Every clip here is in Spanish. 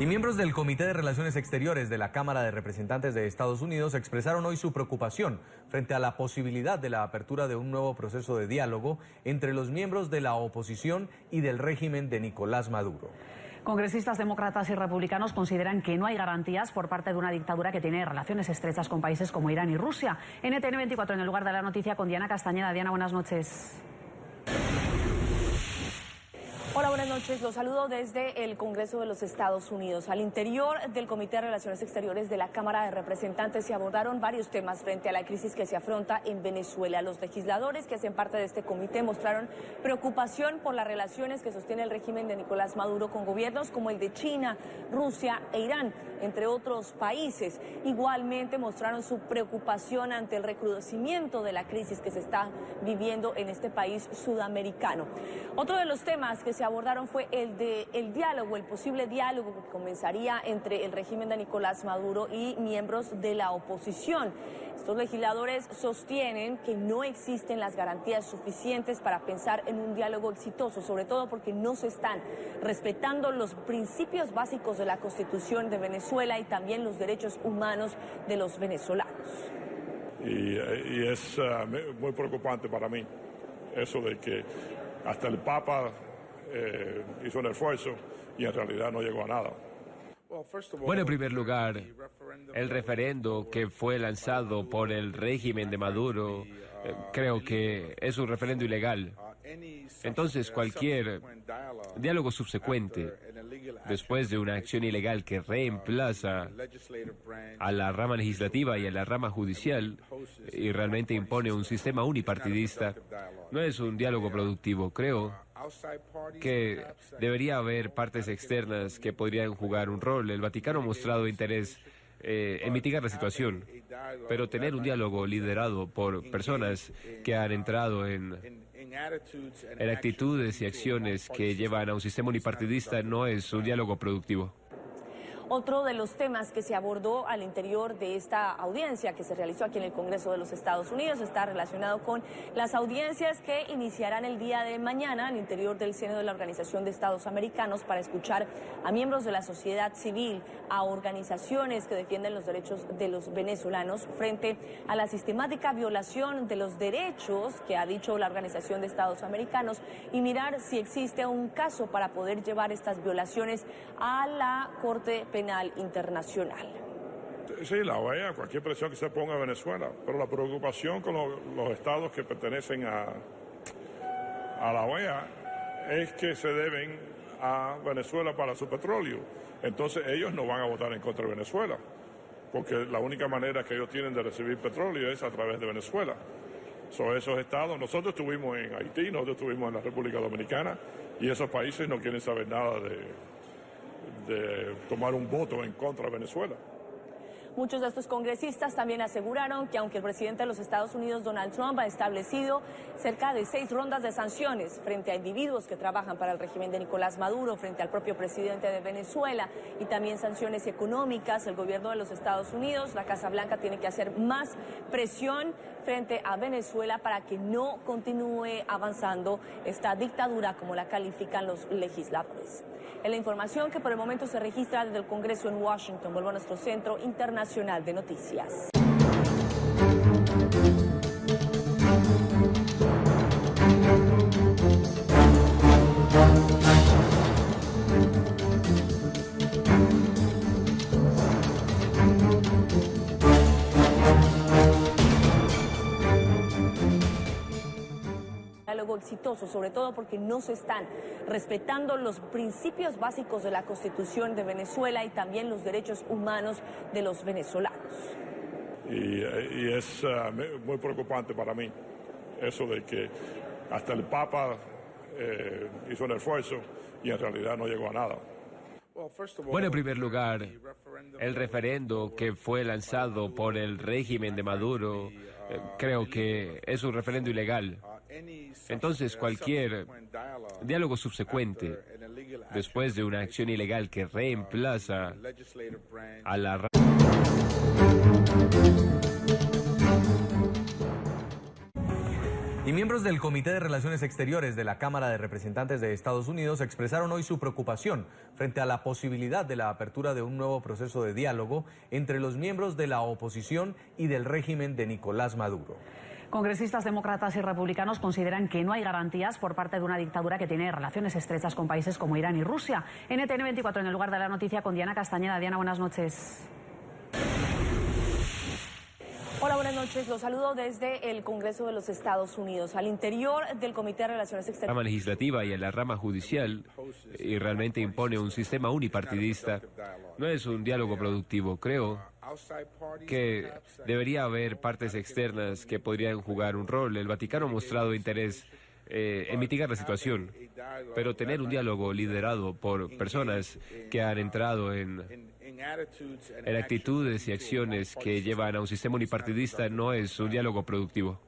miembros del Comité de Relaciones Exteriores de la Cámara de Representantes de Estados Unidos expresaron hoy su preocupación frente a la posibilidad de la apertura de un nuevo proceso de diálogo entre los miembros de la oposición y del régimen de Nicolás Maduro. Congresistas demócratas y republicanos consideran que no hay garantías por parte de una dictadura que tiene relaciones estrechas con países como Irán y Rusia. NTN 24 en el lugar de la noticia con Diana Castañeda. Diana, buenas noches. Hola, buenas noches. Los saludo desde el Congreso de los Estados Unidos. Al interior del Comité de Relaciones Exteriores de la Cámara de Representantes se abordaron varios temas frente a la crisis que se afronta en Venezuela. Los legisladores que hacen parte de este comité mostraron preocupación por las relaciones que sostiene el régimen de Nicolás Maduro con gobiernos como el de China, Rusia e Irán, entre otros países. Igualmente mostraron su preocupación ante el recrudecimiento de la crisis que se está viviendo en este país sudamericano. Otro de los temas que se abordaron fue el diálogo, el posible diálogo que comenzaría entre el régimen de Nicolás Maduro y miembros de la oposición. Estos legisladores sostienen que no existen las garantías suficientes para pensar en un diálogo exitoso, sobre todo porque no se están respetando los principios básicos de la Constitución de Venezuela y también los derechos humanos de los venezolanos. Y es muy preocupante para mí eso de que hasta el Papa hizo un esfuerzo y en realidad no llegó a nada. Bueno, en primer lugar, el referendo que fue lanzado por el régimen de Maduro, creo que es un referendo ilegal. Entonces, cualquier diálogo subsecuente, después de una acción ilegal que reemplaza a la rama legislativa y a la rama judicial y realmente impone un sistema unipartidista, no es un diálogo productivo. Creo que debería haber partes externas que podrían jugar un rol. El Vaticano ha mostrado interés en mitigar la situación, pero tener un diálogo liderado por personas que han entrado en actitudes y acciones que llevan a un sistema unipartidista no es un diálogo productivo. Otro de los temas que se abordó al interior de esta audiencia que se realizó aquí en el Congreso de los Estados Unidos está relacionado con las audiencias que iniciarán el día de mañana al interior del seno de la Organización de Estados Americanos para escuchar a miembros de la sociedad civil, a organizaciones que defienden los derechos de los venezolanos frente a la sistemática violación de los derechos que ha dicho la Organización de Estados Americanos y mirar si existe un caso para poder llevar estas violaciones a la Corte Penal Internacional. Sí, la OEA, cualquier presión que se ponga a Venezuela, pero la preocupación con los estados que pertenecen a la OEA es que se deben a Venezuela para su petróleo. Entonces ellos no van a votar en contra de Venezuela, porque la única manera que ellos tienen de recibir petróleo es a través de Venezuela. Esos estados, nosotros estuvimos en Haití, nosotros estuvimos en la República Dominicana y esos países no quieren saber nada de tomar un voto en contra de Venezuela. Muchos de estos congresistas también aseguraron que aunque el presidente de los Estados Unidos, Donald Trump, ha establecido cerca de 6 rondas de sanciones frente a individuos que trabajan para el régimen de Nicolás Maduro, frente al propio presidente de Venezuela y también sanciones económicas, el gobierno de los Estados Unidos, la Casa Blanca tiene que hacer más presión frente a Venezuela para que no continúe avanzando esta dictadura como la califican los legisladores. En la información que por el momento se registra desde el Congreso en Washington, vuelvo a nuestro Centro Internacional de Noticias. Diálogo exitoso, sobre todo porque no se están respetando los principios básicos de la Constitución de Venezuela y también los derechos humanos de los venezolanos. Y es muy preocupante para mí eso de que hasta el Papa hizo un esfuerzo y en realidad no llegó a nada. Bueno, en primer lugar, el referendo que fue lanzado por el régimen de Maduro, creo que es un referendo ilegal. Entonces, cualquier diálogo subsecuente, después de una acción ilegal que reemplaza a la Y miembros del Comité de Relaciones Exteriores de la Cámara de Representantes de Estados Unidos expresaron hoy su preocupación frente a la posibilidad de la apertura de un nuevo proceso de diálogo entre los miembros de la oposición y del régimen de Nicolás Maduro. Congresistas demócratas y republicanos consideran que no hay garantías por parte de una dictadura que tiene relaciones estrechas con países como Irán y Rusia. NTN 24 en el lugar de la noticia con Diana Castañeda. Diana, buenas noches. Hola, buenas noches. Los saludo desde el Congreso de los Estados Unidos. Al interior del Comité de Relaciones Exteriores. La rama legislativa y en la rama judicial y realmente impone un sistema unipartidista. No es un diálogo productivo. Creo que debería haber partes externas que podrían jugar un rol. El Vaticano ha mostrado interés en mitigar la situación, pero tener un diálogo liderado por personas que han entrado en actitudes y acciones que llevan a un sistema unipartidista no es un diálogo productivo.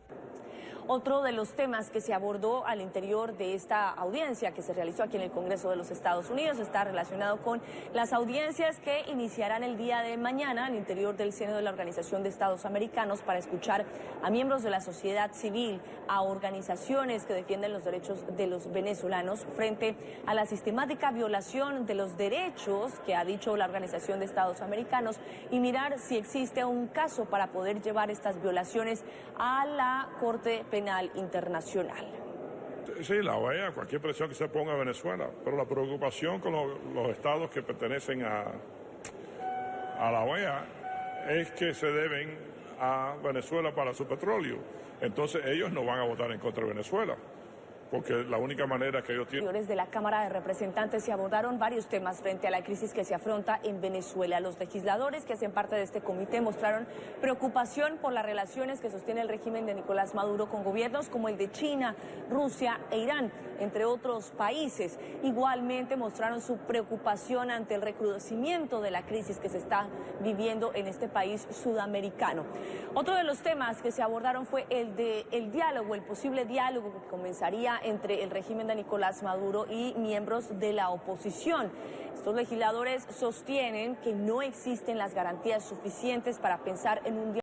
Otro de los temas que se abordó al interior de esta audiencia que se realizó aquí en el Congreso de los Estados Unidos está relacionado con las audiencias que iniciarán el día de mañana al interior del seno de la Organización de Estados Americanos para escuchar a miembros de la sociedad civil, a organizaciones que defienden los derechos de los venezolanos frente a la sistemática violación de los derechos que ha dicho la Organización de Estados Americanos y mirar si existe un caso para poder llevar estas violaciones a la Corte Penal Internacional. Sí, la OEA, cualquier presión que se ponga a Venezuela, pero la preocupación con los estados que pertenecen a la OEA es que se deben a Venezuela para su petróleo. Entonces ellos no van a votar en contra de Venezuela, porque la única manera que ellos tienen... De la Cámara de Representantes se abordaron varios temas frente a la crisis que se afronta en Venezuela. Los legisladores que hacen parte de este comité mostraron preocupación por las relaciones que sostiene el régimen de Nicolás Maduro con gobiernos como el de China, Rusia e Irán, entre otros países. Igualmente mostraron su preocupación ante el recrudecimiento de la crisis que se está viviendo en este país sudamericano. Otro de los temas que se abordaron fue el diálogo, el posible diálogo que comenzaría entre el régimen de Nicolás Maduro y miembros de la oposición. Estos legisladores sostienen que no existen las garantías suficientes para pensar en un diálogo